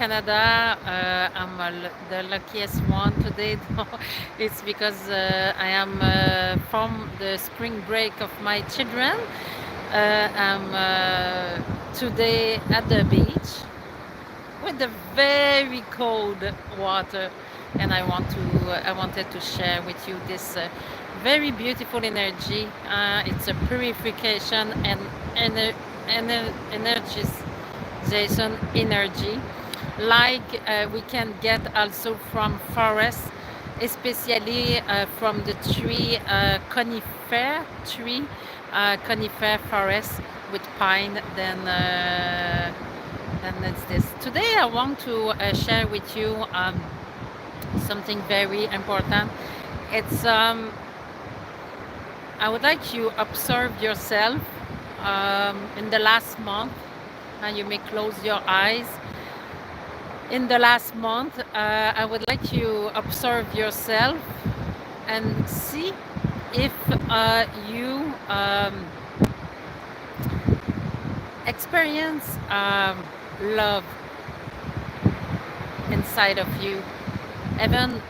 Canada. I'm the luckiest one today. Though. It's because I am from the spring break of my children. I'm today at the beach with the very cold water, and I wanted to share with you this very beautiful energy. It's a purification and ener- energization energy, like we can get also from forests, especially from the tree conifer forest with pine. Then it's this. Today I want to share with you something very important. It's I would like you observe yourself in the last month. And you may close your eyes. In the last month, I would like you observe yourself and see if you experience love inside of you, even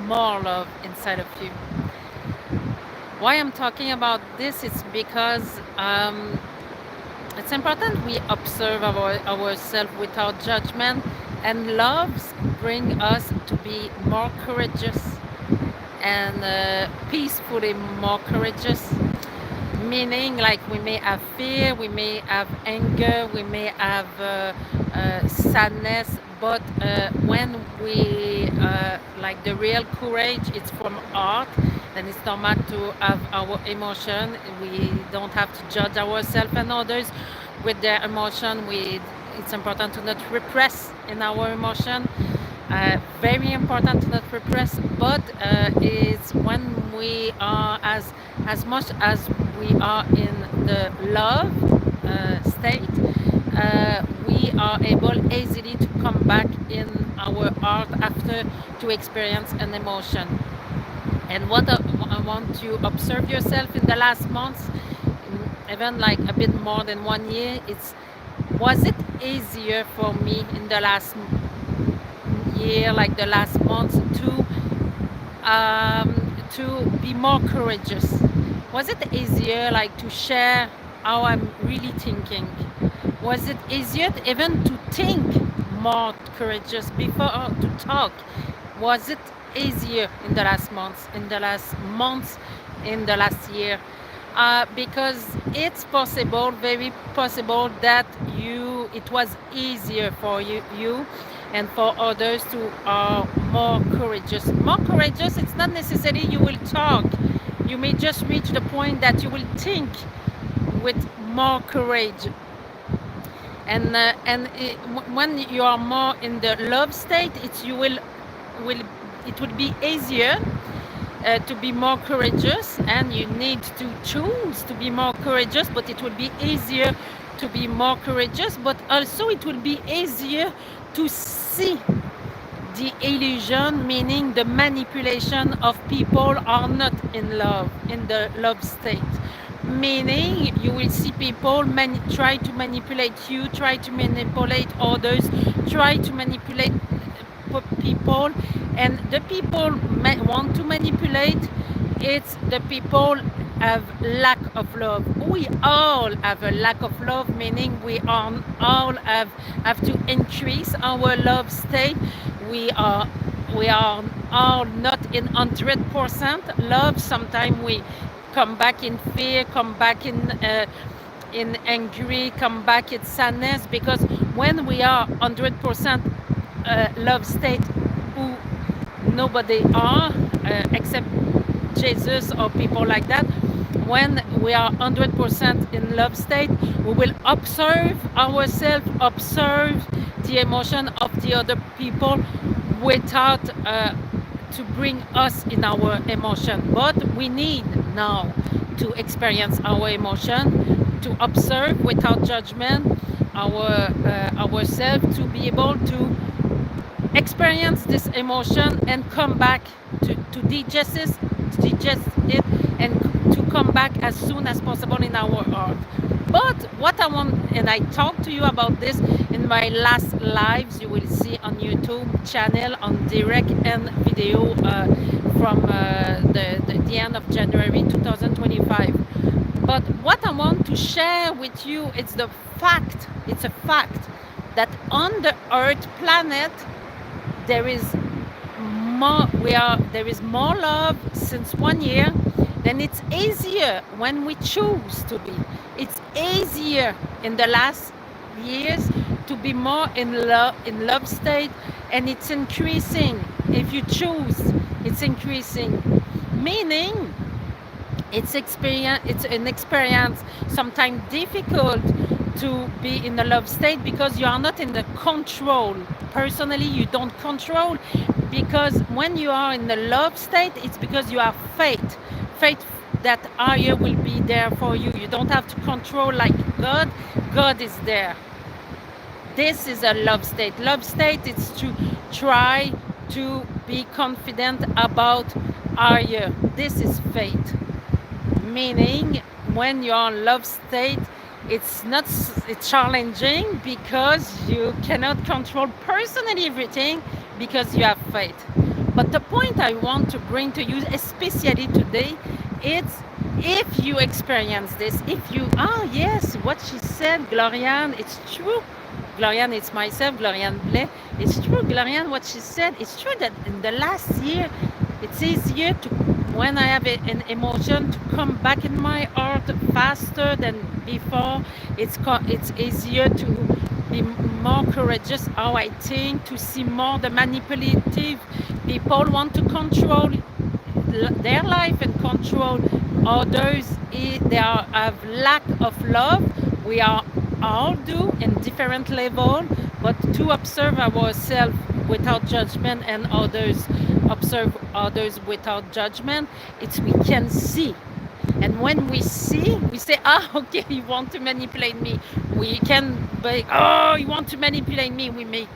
more love inside of you. Why I'm talking about this is because it's important we observe ourselves without judgment, and loves bring us to be more courageous and peacefully more courageous. Meaning, like we may have fear, we may have anger, we may have sadness, but when we like the real courage, it's from heart. Then it's normal to have our emotion. We don't have to judge ourselves and others with their emotion. It's important to not repress in our emotion. Very important to not repress, but it's when we are as much as we are in the love state, we are able easily to come back in our heart after to experience an emotion. And what I want you observe yourself in the last months, even like a bit more than 1 year. Was it easier for me in the last year, like the last month, to be more courageous? Was it easier, like to share how I'm really thinking? Was it easier even to think more courageous before to talk? Was it easier in the last months, in the last year? Because it's possible, very possible, that it was easier for you and for others to are more courageous. More courageous, it's not necessarily you will talk. You may just reach the point that you will think with more courage. When you are more in the love state, it will be easier to be more courageous, and you need to choose to be more courageous, but it will be easier to be more courageous, but also it will be easier to see the illusion, meaning the manipulation of people are not in love, in the love state. Meaning you will see people try to manipulate you, try to manipulate others, try to manipulate people, and the people want to manipulate. It's the people have lack of love. We all have a lack of love, meaning we all have to increase our love state. We are all not in 100% love. Sometimes we come back in fear, come back in angry, come back in sadness, because when we are 100% love state, who nobody are except Jesus or people like that, when we are 100% in love state, we will observe ourselves, observe the emotion of the other people without to bring us in our emotion. But we need now to experience our emotion, to observe without judgment ourselves, to be able to experience this emotion and come back to digest it, and to come back as soon as possible in our heart. But what I want, and I talked to you about this in my last lives, you will see on YouTube channel on direct and video from the end of January 2025. But what I want to share with you is the fact, it's a fact, that on the Earth planet there is there is more love since 1 year. Then it's easier when we choose to be. It's easier in the last years to be more in love state, and it's increasing. If you choose, it's increasing. Meaning it's an experience sometimes difficult to be in the love state because you are not in the control. Personally, you don't control, because when you are in the love state, it's because you have faith that higher will be there for you. You don't have to control like God is there. This is a love state. Love state is to try to be confident about higher. This is faith. Meaning when you're in love state, it's challenging because you cannot control personally everything because you have faith. But the point I want to bring to you, especially today, it's if you experience this, if you, yes, what she said, Gloriane, it's true. Gloriane, it's myself, Gloriane Blais. It's true, Gloriane, what she said. It's true that in the last year, it's easier to, when I have an emotion, to come back in my heart faster than before. It's easier to be more courageous how I think, to see more the manipulative. People want to control their life and control others. They have lack of love. We are all do in different level, but to observe ourselves without judgment and others observe others without judgment, it's we can see. And when we see, we say, okay, you want to manipulate me. We can be, you want to manipulate me. We may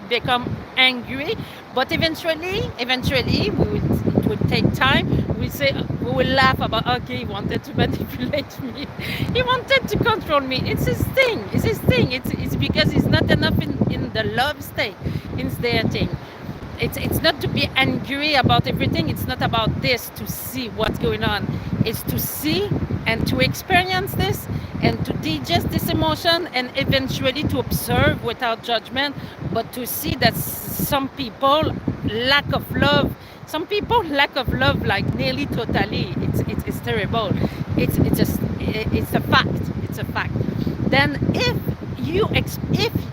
become angry, but eventually, it will take time. We say, we will laugh about, okay, he wanted to manipulate me. He wanted to control me. It's his thing. It's his thing. It's because he's not enough in the love state. It's their thing. It's not to be angry about everything. It's not about this, to see what's going on. It's to see and to experience this and to digest this emotion and eventually to observe without judgment, but to see that some people lack of love. Some people lack of love like nearly totally. It's terrible. It's a fact. It's a fact. Then if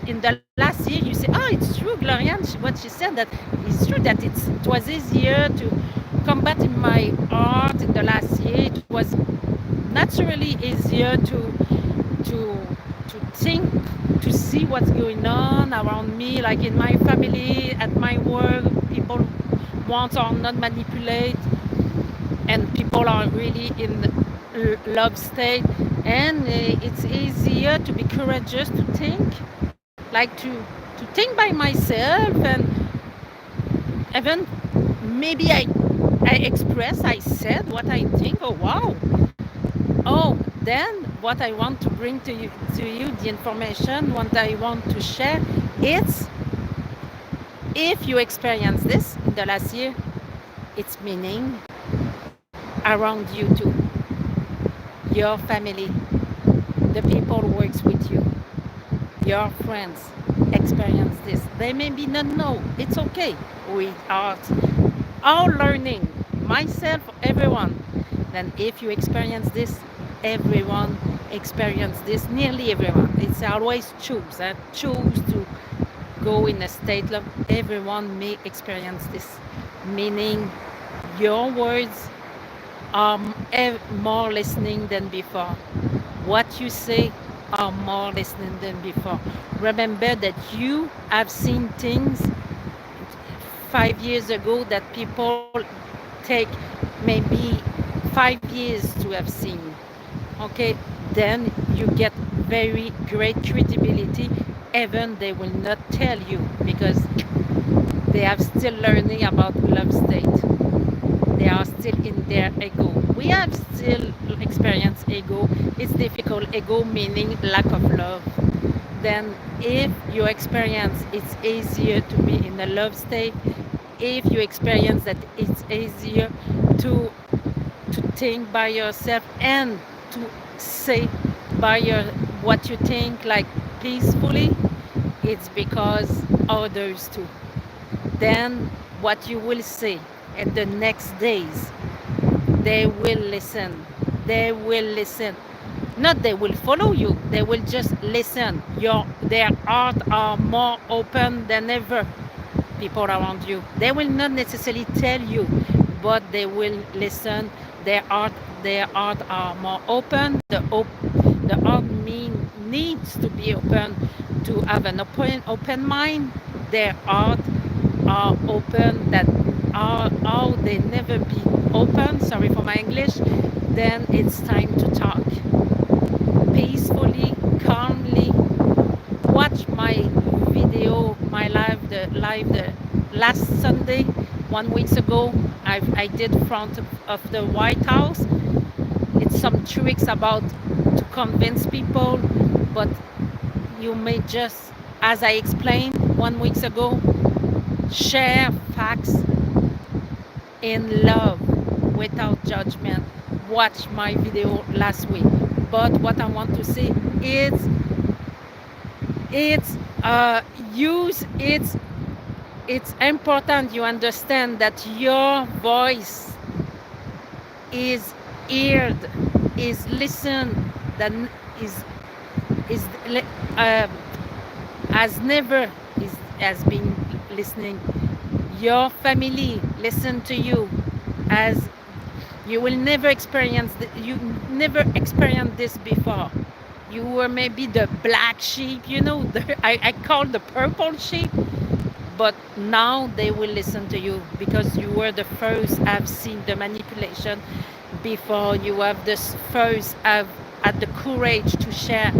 in the last year you say, it's true, Gloriane, what she said, that it's true that it was easier to combat in my heart in the last year. It was naturally easier to think, to see what's going on around me, like in my family, at my work. People want or not manipulate, and people are really in love state, and it's easier to be courageous, to think, like to think by myself, and even maybe I express, I said what I think. Oh wow. Then what I want to bring to you, the information, what I want to share, it's if you experience this in the last year, it's meaning around you too, your family, the people who works with you, your friends experience this. They maybe not know. It's okay. We are all learning, myself, everyone. Then if you experience this, everyone experience this, nearly everyone. It's always choose to go in a state of everyone may experience this, meaning your words are more listening than before. What you say are more listening than before. Remember that you have seen things 5 years ago that people take maybe 5 years to have seen. Okay, then you get very great credibility. Even they will not tell you because they are still learning about love state. they are still in their ego. We have still experienced ego. It's difficult. Ego meaning lack of love. Then if you experience it's easier to be in a love state, if you experience that it's easier to think by yourself and to say by your what you think like peacefully, it's because others too. Then what you will say in the next days, they will listen. They will listen. Not they will follow you. They will just listen. Their heart are more open than ever. People around you. They will not necessarily tell you, but they will listen. Their heart are more open. The heart needs to be open to have an open mind. Their heart are open that are how they never be open. Sorry for my English. Then it's time to talk peacefully, calmly. Watch my video, my live the last Sunday, 1 week ago. I did front of the White House. It's some tricks about to convince people, but you may just, as I explained 1 week ago, share facts in love without judgment. Watch my video last week. But what I want to say is it's use it's important you understand that your voice is heard, is listened, that is uh, has never is has been listening. Your family listen to you as you will never experience you never experienced this before. You were maybe the black sheep, I call the purple sheep, but now they will listen to you because you were the first have seen the manipulation before. You have this first have had the courage to share.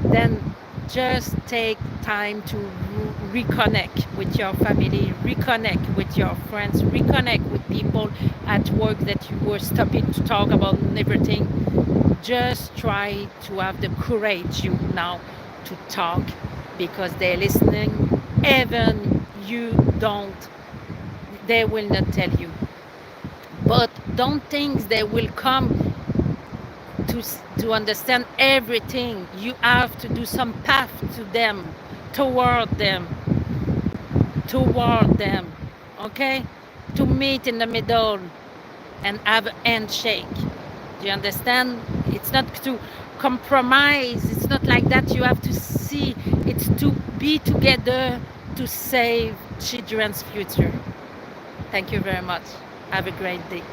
Then just take time to reconnect with your family, reconnect with your friends, reconnect with people at work that you were stopping to talk about everything. Just try to have the courage you now to talk because they're listening. Even you don't, they will not tell you. But don't think they will come to understand everything. You have to do some path to them, toward them, toward them, okay? To meet in the middle and have a handshake. Do you understand? It's not to compromise. It's not like that. You have to see. It's to be together to save children's future. Thank you very much. Have a great day.